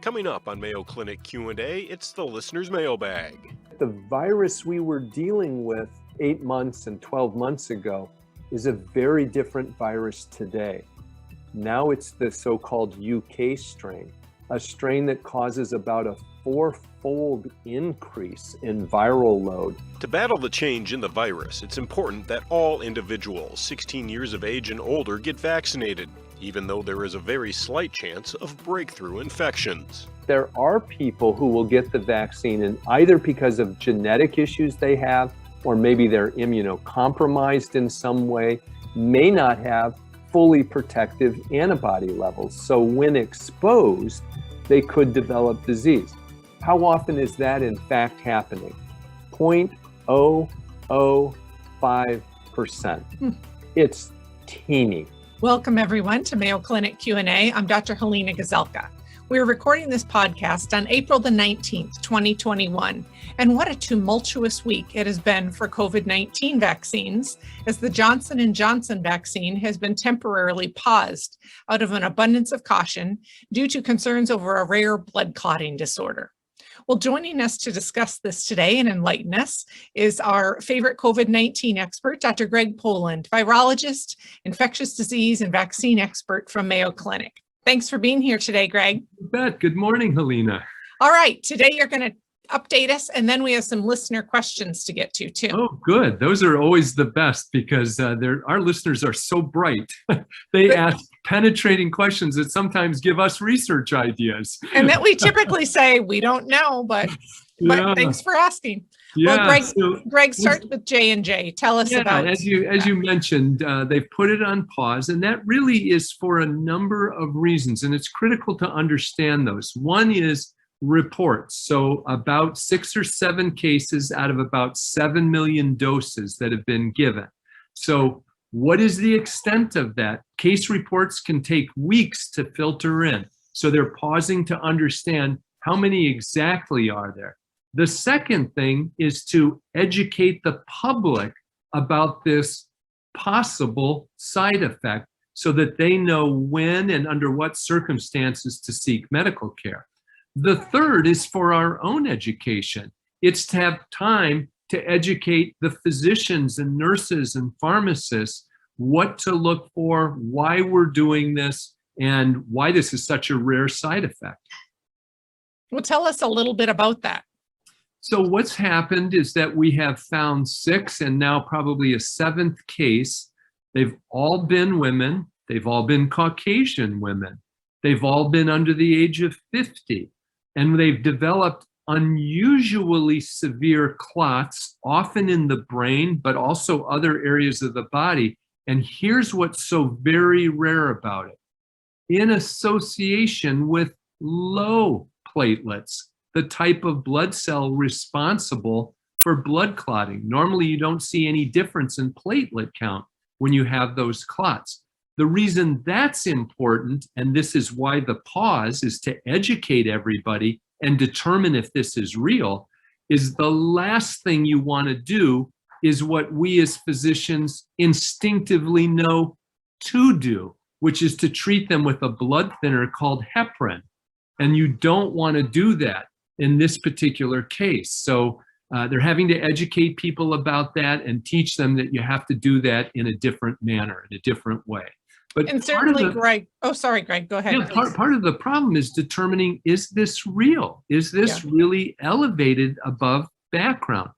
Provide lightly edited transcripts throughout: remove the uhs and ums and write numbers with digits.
Coming up on Mayo Clinic Q&A, it's the listener's mailbag. The virus we were dealing with 8 months and 12 months ago is a very different virus today. Now it's the so-called UK strain, a strain that causes about a 4-fold increase in viral load. To battle the change in the virus, it's important that all individuals 16 years of age and older get vaccinated, even though there is a very slight chance of breakthrough infections. There are people who will get the vaccine and either because of genetic issues they have, or maybe they're immunocompromised in some way, may not have fully protective antibody levels. So when exposed, they could develop disease. How often is that in fact happening? 0.005%. It's teeny. Welcome everyone to Mayo Clinic Q&A. I'm Dr. Helena Gazelka. We're recording this podcast on April the 19th, 2021. And what a tumultuous week it has been for COVID-19 vaccines, as the Johnson & Johnson vaccine has been temporarily paused out of an abundance of caution due to concerns over a rare blood clotting disorder. Well, joining us to discuss this today and enlighten us is our favorite COVID-19 expert, Dr. Greg Poland, virologist, infectious disease and vaccine expert from Mayo Clinic. Thanks for being here today, Greg. You bet. Good morning, Helena. All right, today you're going to update us, and then we have some listener questions to get to too. Oh, good. Those are always the best because our listeners are so bright. They ask penetrating questions that sometimes give us research ideas. And that we typically say, we don't know, but thanks for asking. Yeah, well, Greg, start with J&J. Tell us about as you mentioned, they've put it on pause, and that really is for a number of reasons, and it's critical to understand those. One is reports. So about 6 or 7 cases out of about 7 million doses that have been given. So what is the extent of that? Case reports can take weeks to filter in. So they're pausing to understand how many exactly are there. The second thing is to educate the public about this possible side effect so that they know when and under what circumstances to seek medical care. The third is for our own education. It's to have time to educate the physicians and nurses and pharmacists what to look for, why we're doing this, and why this is such a rare side effect. Well, tell us a little bit about that. So what's happened is that we have found 6 and now probably a 7th case. They've all been women. They've all been Caucasian women. They've all been under the age of 50. And they've developed unusually severe clots, often in the brain, but also other areas of the body. And here's what's so very rare about it. In association with low platelets, the type of blood cell responsible for blood clotting. Normally, you don't see any difference in platelet count when you have those clots. The reason that's important, and this is why the pause is to educate everybody and determine if this is real, is the last thing you want to do is what we as physicians instinctively know to do, which is to treat them with a blood thinner called heparin. And you don't want to do that in this particular case. So they're having to educate people about that and teach them that you have to do that in a different manner, in a different way. But and certainly, Greg, Greg, go ahead. Yeah, part of the problem is determining, is this real? Is this really elevated above background?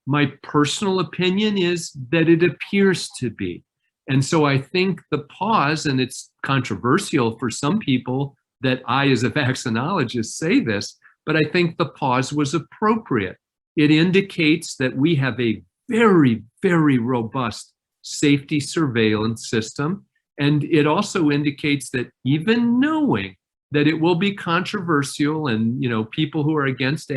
My personal opinion is that it appears to be. And so I think the pause, and it's controversial for some people that I as a vaccinologist say this, but I think the pause was appropriate. It indicates that we have a very, very robust safety surveillance system. And it also indicates that even knowing that it will be controversial and, people who are against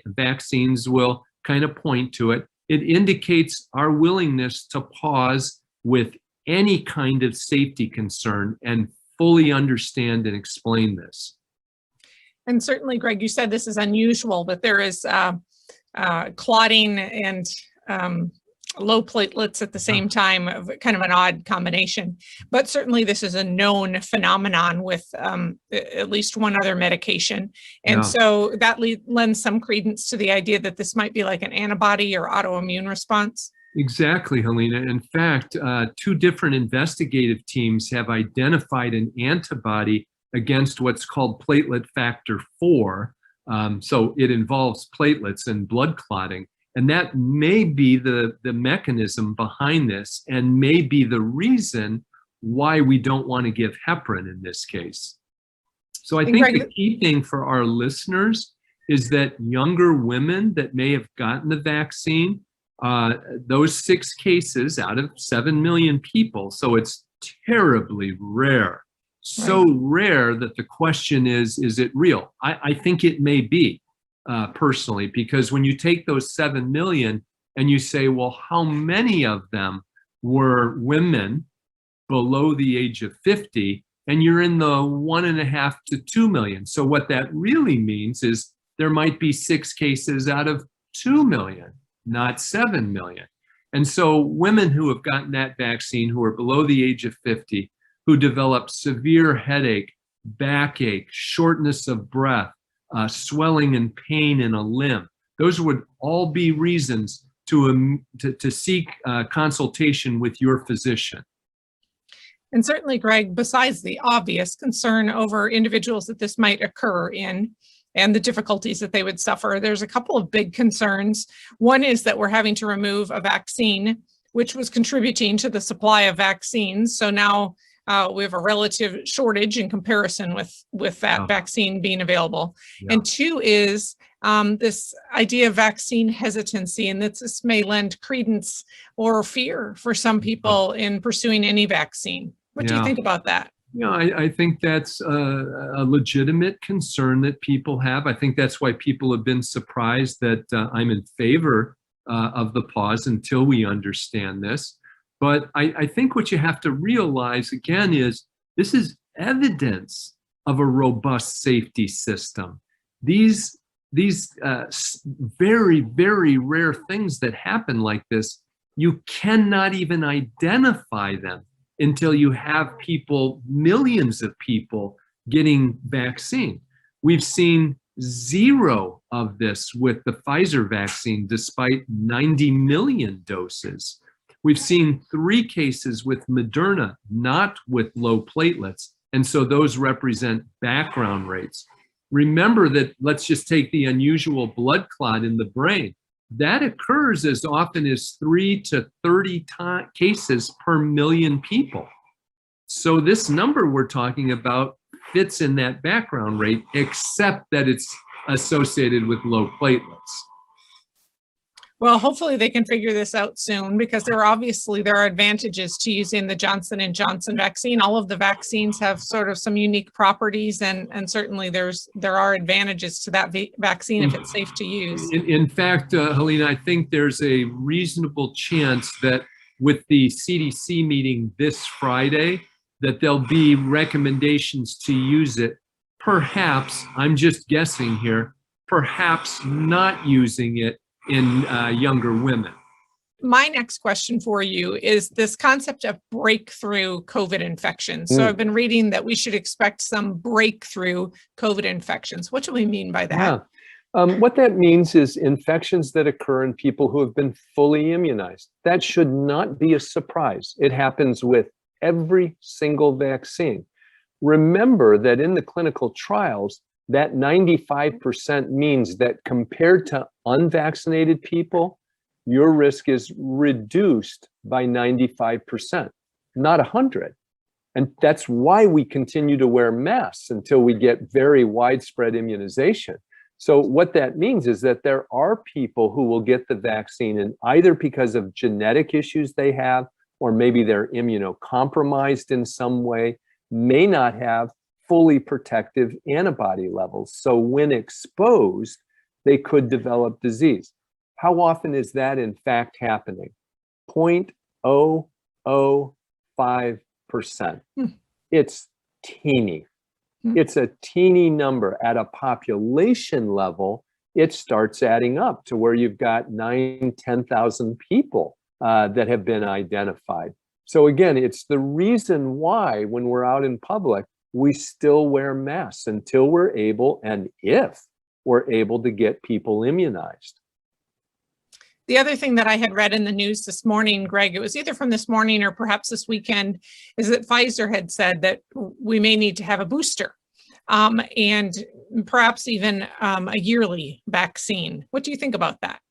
vaccines will kind of point to it, it indicates our willingness to pause with any kind of safety concern and fully understand and explain this. And certainly, Greg, you said this is unusual, but there is clotting and low platelets at the same time, kind of an odd combination. But certainly this is a known phenomenon with at least one other medication. And so that lends some credence to the idea that this might be like an antibody or autoimmune response. Exactly, Helena. In fact, two different investigative teams have identified an antibody against what's called platelet factor 4. So it involves platelets and blood clotting. And that may be the mechanism behind this and may be the reason why we don't want to give heparin in this case. So I think the key thing for our listeners is that younger women that may have gotten the vaccine, those 6 cases out of 7 million people, so it's terribly rare. So rare that the question is it real? I think it may be. Personally, because when you take those 7 million and you say, well, how many of them were women below the age of 50, and you're in the 1.5 to 2 million. So what that really means is there might be 6 cases out of 2 million, not 7 million. And so women who have gotten that vaccine, who are below the age of 50, who develop severe headache, backache, shortness of breath, swelling and pain in a limb. Those would all be reasons to seek consultation with your physician. And certainly, Greg, besides the obvious concern over individuals that this might occur in and the difficulties that they would suffer, there's a couple of big concerns. One is that we're having to remove a vaccine, which was contributing to the supply of vaccines. So now we have a relative shortage in comparison with that vaccine being available. And 2 is this idea of vaccine hesitancy, and that this may lend credence or fear for some people in pursuing any vaccine. What do you think about that? I think that's a legitimate concern that people have. I think that's why people have been surprised that I'm in favor of the pause until we understand this. But I think what you have to realize, again, is this is evidence of a robust safety system. These very, very rare things that happen like this, you cannot even identify them until you have people, millions of people, getting vaccine. We've seen 0 of this with the Pfizer vaccine, despite 90 million doses. We've seen 3 cases with Moderna, not with low platelets. And so those represent background rates. Remember that, let's just take the unusual blood clot in the brain. That occurs as often as 3 to 30 cases per million people. So this number we're talking about fits in that background rate, except that it's associated with low platelets. Well, hopefully they can figure this out soon, because there are advantages to using the Johnson & Johnson vaccine. All of the vaccines have sort of some unique properties, and certainly there are advantages to that vaccine if it's safe to use. In fact, Helena, I think there's a reasonable chance that with the CDC meeting this Friday, that there'll be recommendations to use it. Perhaps, I'm just guessing here, perhaps not using it in younger women. My next question for you is this concept of breakthrough COVID infections. So I've been reading that we should expect some breakthrough COVID infections. What do we mean by that? What that means is infections that occur in people who have been fully immunized. That should not be a surprise. It happens with every single vaccine. Remember that in the clinical trials, that 95% means that compared to unvaccinated people, your risk is reduced by 95%, not 100. And that's why we continue to wear masks until we get very widespread immunization. So what that means is that there are people who will get the vaccine, and either because of genetic issues they have, or maybe they're immunocompromised in some way, may not have fully protective antibody levels. So when exposed, they could develop disease. How often is that in fact happening? 0.005%. It's teeny. It's a teeny number. At a population level, it starts adding up to where you've got 9,000, 10,000 people that have been identified. So again, it's the reason why when we're out in public, we still wear masks until we're able, and if we're able to get people immunized. The other thing that I had read in the news this morning, Greg, it was either from this morning or perhaps this weekend, is that Pfizer had said that we may need to have a booster and perhaps even a yearly vaccine. What do you think about that?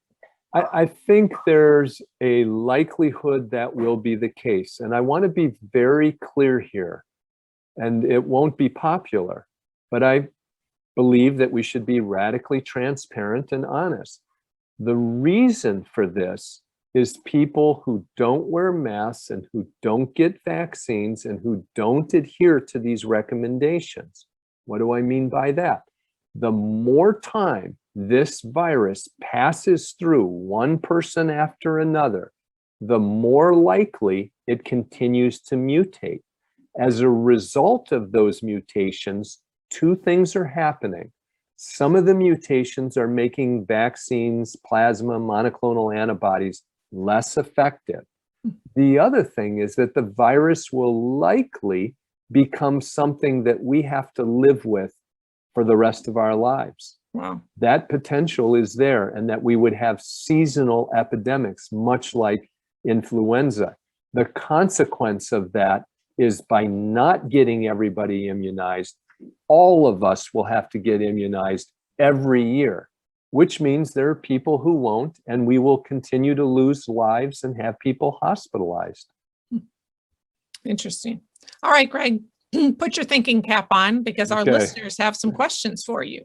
I think there's a likelihood that will be the case. And I want to be very clear here, and it won't be popular, but I believe that we should be radically transparent and honest. The reason for this is people who don't wear masks and who don't get vaccines and who don't adhere to these recommendations. What do I mean by that? The more time this virus passes through one person after another, the more likely it continues to mutate. As a result of those mutations, two things are happening. Some of the mutations are making vaccines, plasma, monoclonal antibodies less effective. The other thing is that the virus will likely become something that we have to live with for the rest of our lives. Wow. That potential is there, and that we would have seasonal epidemics, much like influenza. The consequence of that is by not getting everybody immunized, all of us will have to get immunized every year, which means there are people who won't, and we will continue to lose lives and have people hospitalized. Interesting. All right, Greg, put your thinking cap on, because our listeners have some questions for you.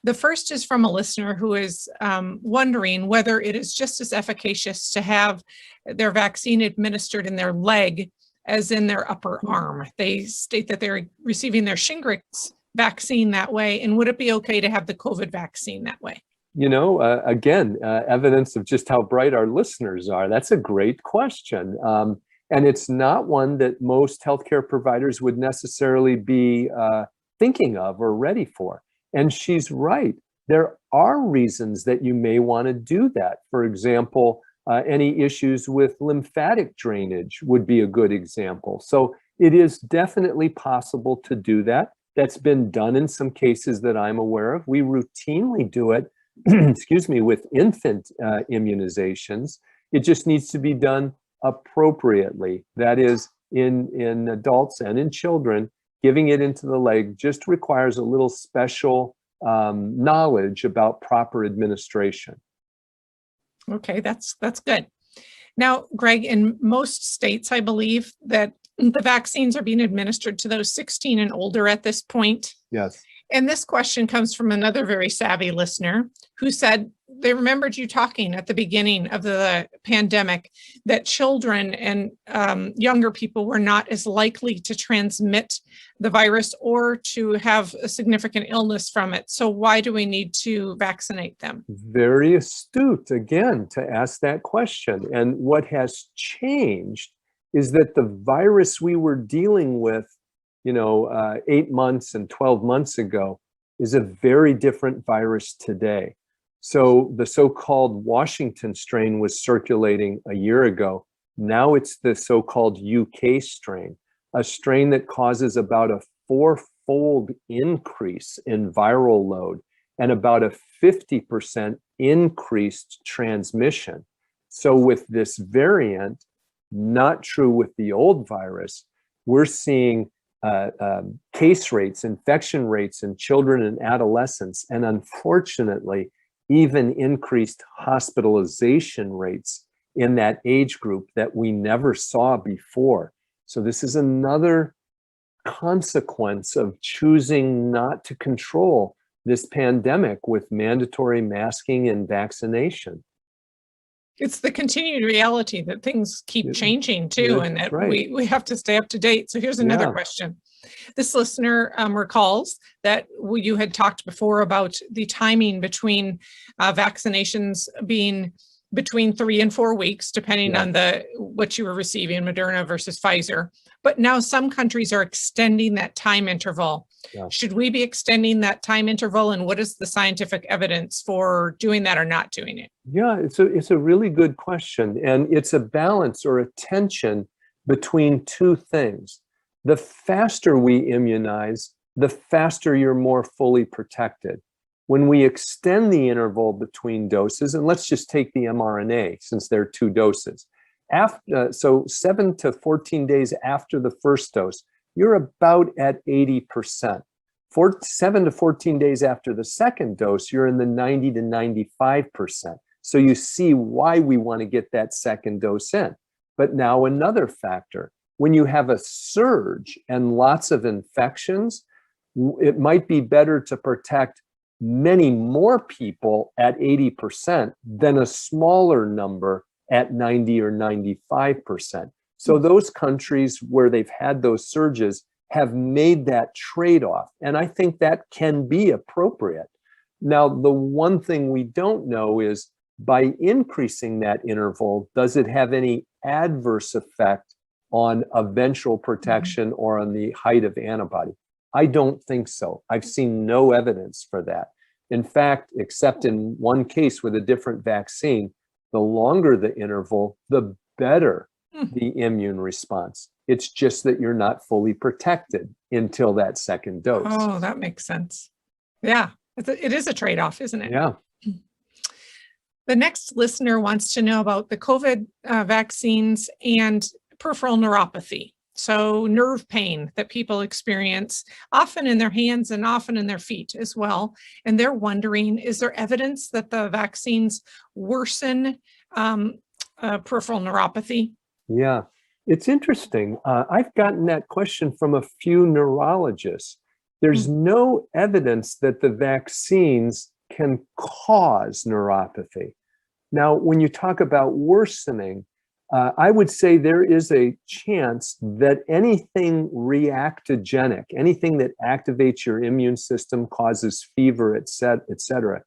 The first is from a listener who is wondering whether it is just as efficacious to have their vaccine administered in their leg as in their upper arm. They state that they're receiving their Shingrix vaccine that way, and would it be okay to have the COVID vaccine that way? You know, again, evidence of just how bright our listeners are. That's a great question. And it's not one that most healthcare providers would necessarily be thinking of or ready for. And she's right. There are reasons that you may want to do that. For example, any issues with lymphatic drainage would be a good example. So it is definitely possible to do that. That's been done in some cases that I'm aware of. We routinely do it, excuse me, with infant immunizations. It just needs to be done appropriately. That is, in adults and in children, giving it into the leg just requires a little special knowledge about proper administration. Okay, that's good. Now, Greg, in most states, I believe that the vaccines are being administered to those 16 and older at this point. Yes. And this question comes from another very savvy listener who said they remembered you talking at the beginning of the pandemic that children and younger people were not as likely to transmit the virus or to have a significant illness from it. So why do we need to vaccinate them? Very astute, again, to ask that question. And what has changed is that the virus we were dealing with 8 months and 12 months ago is a very different virus today. So the so-called Washington strain was circulating a year ago. Now it's the so-called UK strain, a strain that causes about a 4-fold increase in viral load and about a 50% increased transmission. So with this variant, not true with the old virus, we're seeing case rates, infection rates in children and adolescents, and unfortunately, even increased hospitalization rates in that age group that we never saw before. So this is another consequence of choosing not to control this pandemic with mandatory masking and vaccination. It's the continued reality that things keep changing too, and that right. we have to stay up to date. So here's another question. This listener recalls that you had talked before about the timing between vaccinations being between 3 and 4 weeks, depending on what you were receiving, Moderna versus Pfizer. But now some countries are extending that time interval. Yeah. Should we be extending that time interval? And what is the scientific evidence for doing that or not doing it? Yeah, it's a really good question. And it's a balance or a tension between two things. The faster we immunize, the faster you're more fully protected. When we extend the interval between doses, and let's just take the mRNA since there are two doses. So 7 to 14 days after the first dose, you're about at 80%. 7 to 14 days after the second dose, you're in the 90 to 95%. So you see why we want to get that second dose in. But now another factor, when you have a surge and lots of infections, it might be better to protect many more people at 80% than a smaller number at 90 or 95%. So those countries where they've had those surges have made that trade-off. And I think that can be appropriate. Now, the one thing we don't know is by increasing that interval, does it have any adverse effect on eventual protection or on the height of antibody? I don't think so. I've seen no evidence for that. In fact, except in one case with a different vaccine, the longer the interval, the better the immune response. It's just that you're not fully protected until that second dose. Oh, that makes sense. Yeah, it is a trade-off, isn't it? Yeah. The next listener wants to know about the COVID vaccines and peripheral neuropathy. So nerve pain that people experience often in their hands and often in their feet as well. And they're wondering, is there evidence that the vaccines worsen peripheral neuropathy? Yeah, it's interesting. I've gotten that question from a few neurologists. There's no evidence that the vaccines can cause neuropathy. Now, when you talk about worsening, I would say there is a chance that anything reactogenic, anything that activates your immune system, causes fever, et cetera,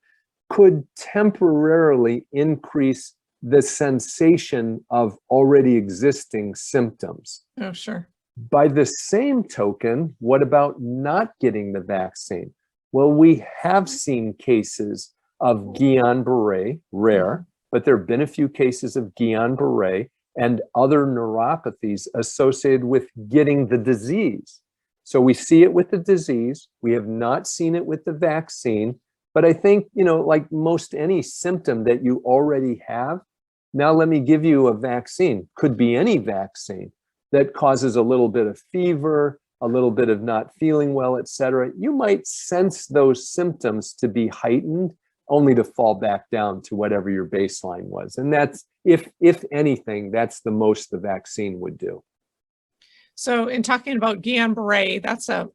could temporarily increase the sensation of already existing symptoms. Oh, sure. By the same token, what about not getting the vaccine? Well, we have seen cases of Guillain-Barré, rare, but there have been a few cases of Guillain-Barré and other neuropathies associated with getting the disease. So we see it with the disease. We have not seen it with the vaccine. But I think, like most any symptom that you already have, now let me give you a vaccine. Could be any vaccine that causes a little bit of fever, a little bit of not feeling well, et cetera. You might sense those symptoms to be heightened, only to fall back down to whatever your baseline was. And that's, if anything, that's the most the vaccine would do. So in talking about Guillain-Barré, that's a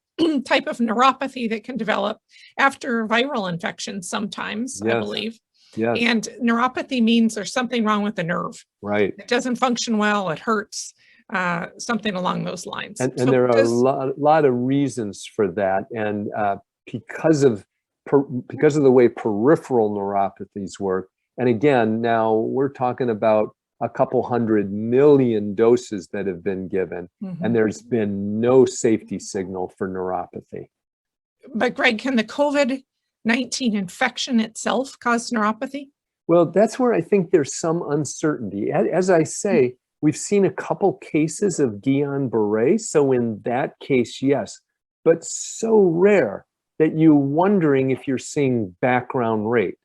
type of neuropathy that can develop after viral infections sometimes, Yes. I believe. Yes. And neuropathy means there's something wrong with the nerve. Right. It doesn't function well, it hurts, something along those lines. And So there are a lot of reasons for that. And because of the way peripheral neuropathies work, and again, now we're talking about a couple 100 million doses that have been given, and there's been no safety signal for neuropathy. But Greg, can the COVID-19 infection itself cause neuropathy? Well, that's where I think there's some uncertainty. As I say, we've seen a couple cases of Guillain-Barré. So in that case, yes, but so rare that you're wondering if you're seeing background rate.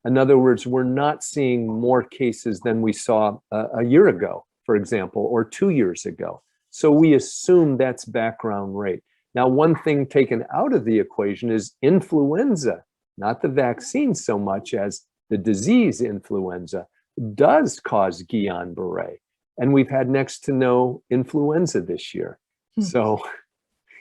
In other words, we're not seeing more cases than we saw a year ago, for example, or 2 years ago. So we assume that's background rate. Now, one thing taken out of the equation is influenza, not the vaccine so much as the disease influenza, does cause Guillain-Barré. And we've had next to no influenza this year. So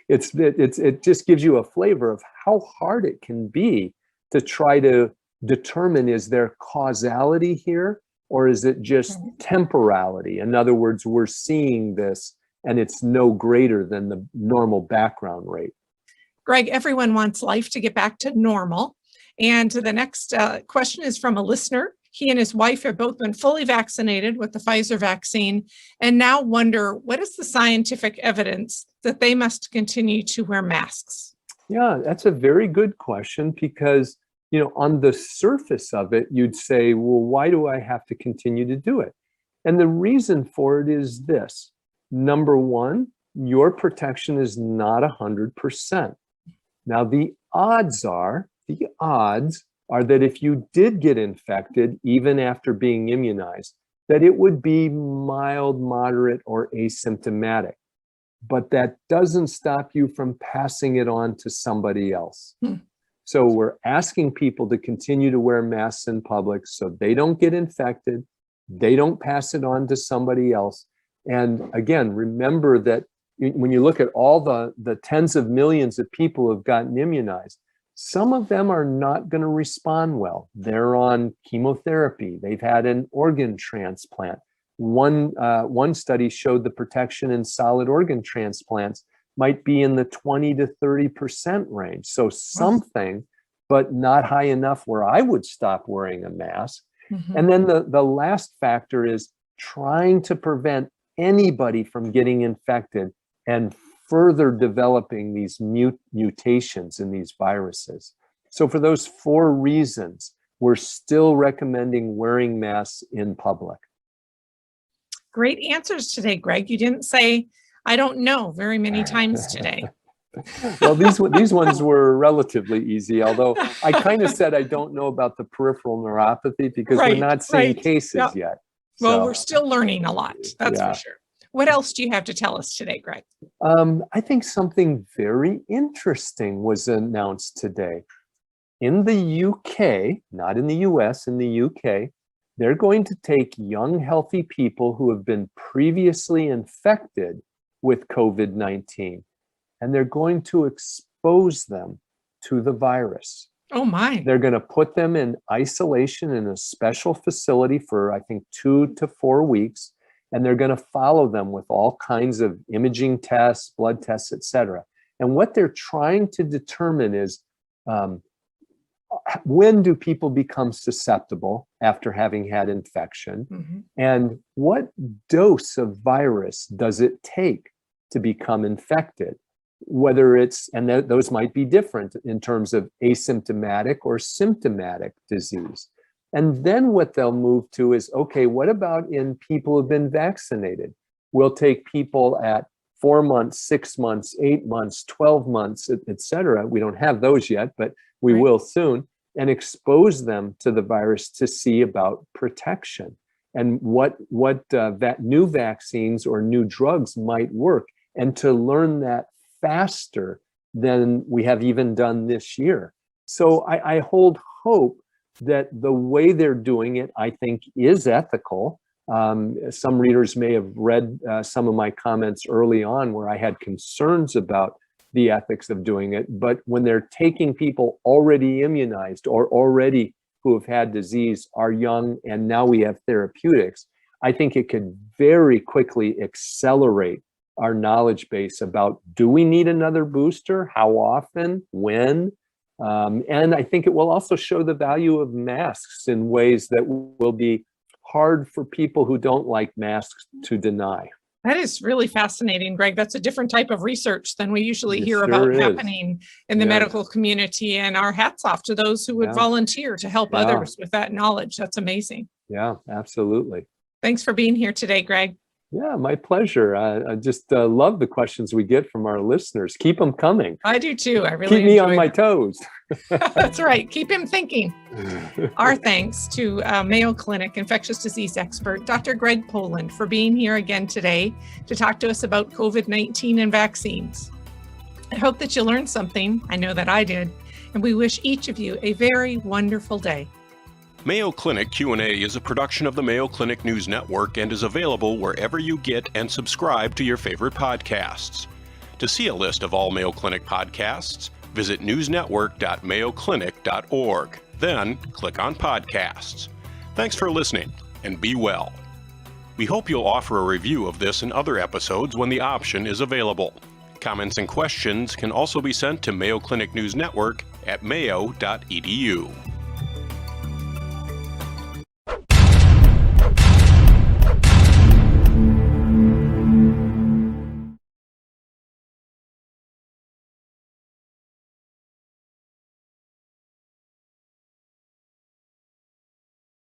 it just gives you a flavor of how hard it can be to try to determine, is there causality here or is it just temporality? In other words, we're seeing this and it's no greater than the normal background rate. Greg, everyone wants life to get back to normal. And the next question is from a listener. He and his wife have both been fully vaccinated with the Pfizer vaccine and now wonder, what is the scientific evidence that they must continue to wear masks? Yeah, that's a very good question because, on the surface of it, you'd say, well, why do I have to continue to do it? And the reason for it is this. Number one, your protection is not 100%. Now, the odds are that if you did get infected, even after being immunized, that it would be mild, moderate, or asymptomatic. But that doesn't stop you from passing it on to somebody else. So we're asking people to continue to wear masks in public so they don't get infected, they don't pass it on to somebody else. And again, remember that when you look at all the tens of millions of people who have gotten immunized, some of them are not going to respond well. They're on chemotherapy. They've had an organ transplant. One study showed the protection in solid organ transplants might be in the 20 to 30% range. So something, but not high enough where I would stop wearing a mask. Mm-hmm. And then the last factor is trying to prevent anybody from getting infected and further developing these mutations in these viruses. So for those 4 reasons, we're still recommending wearing masks in public. Great answers today, Greg. You didn't say, I don't know, very many times today. Well, these ones were relatively easy, although I kind of said I don't know about the peripheral neuropathy because we're not seeing cases yet. Well, we're still learning a lot, that's for sure. What else do you have to tell us today, Greg? I think something very interesting was announced today. In the UK, not in the US, in the UK, they're going to take young, healthy people who have been previously infected with COVID-19, and they're going to expose them to the virus. Oh my. They're going to put them in isolation in a special facility for, I think, 2 to 4 weeks, and they're going to follow them with all kinds of imaging tests, blood tests, et cetera. And what they're trying to determine is, when do people become susceptible after having had infection? Mm-hmm. And what dose of virus does it take to become infected? Whether it's, and those might be different in terms of asymptomatic or symptomatic disease. And then what they'll move to is, okay, what about in people who've been vaccinated? We'll take people at 4 months, 6 months, 8 months, 12 months, et cetera. We don't have those yet, but we will soon, and expose them to the virus to see about protection and what new vaccines or new drugs might work, and to learn that faster than we have even done this year. So I hold hope that the way they're doing it, I think, is ethical. Some readers may have read some of my comments early on where I had concerns about the ethics of doing it. But when they're taking people already immunized or already who have had disease, are young, and now we have therapeutics, I think it could very quickly accelerate our knowledge base about, do we need another booster? How often? When? And I think it will also show the value of masks in ways that will be hard for people who don't like masks to deny. That is really fascinating, Greg. That's a different type of research than we usually hear about happening in the medical community. And our hats off to those who would volunteer to help others with that knowledge. That's amazing. Yeah, absolutely. Thanks for being here today, Greg. Yeah, my pleasure. I just love the questions we get from our listeners. Keep them coming. I do too. I really keep me on my toes. That's right. Keep him thinking. Our thanks to Mayo Clinic infectious disease expert, Dr. Greg Poland, for being here again today to talk to us about COVID-19 and vaccines. I hope that you learned something. I know that I did. And we wish each of you a very wonderful day. Mayo Clinic Q&A is a production of the Mayo Clinic News Network and is available wherever you get and subscribe to your favorite podcasts. To see a list of all Mayo Clinic podcasts, visit newsnetwork.mayoclinic.org. Then click on Podcasts. Thanks for listening, and be well. We hope you'll offer a review of this and other episodes when the option is available. Comments and questions can also be sent to Mayo Clinic News Network at mayo.edu.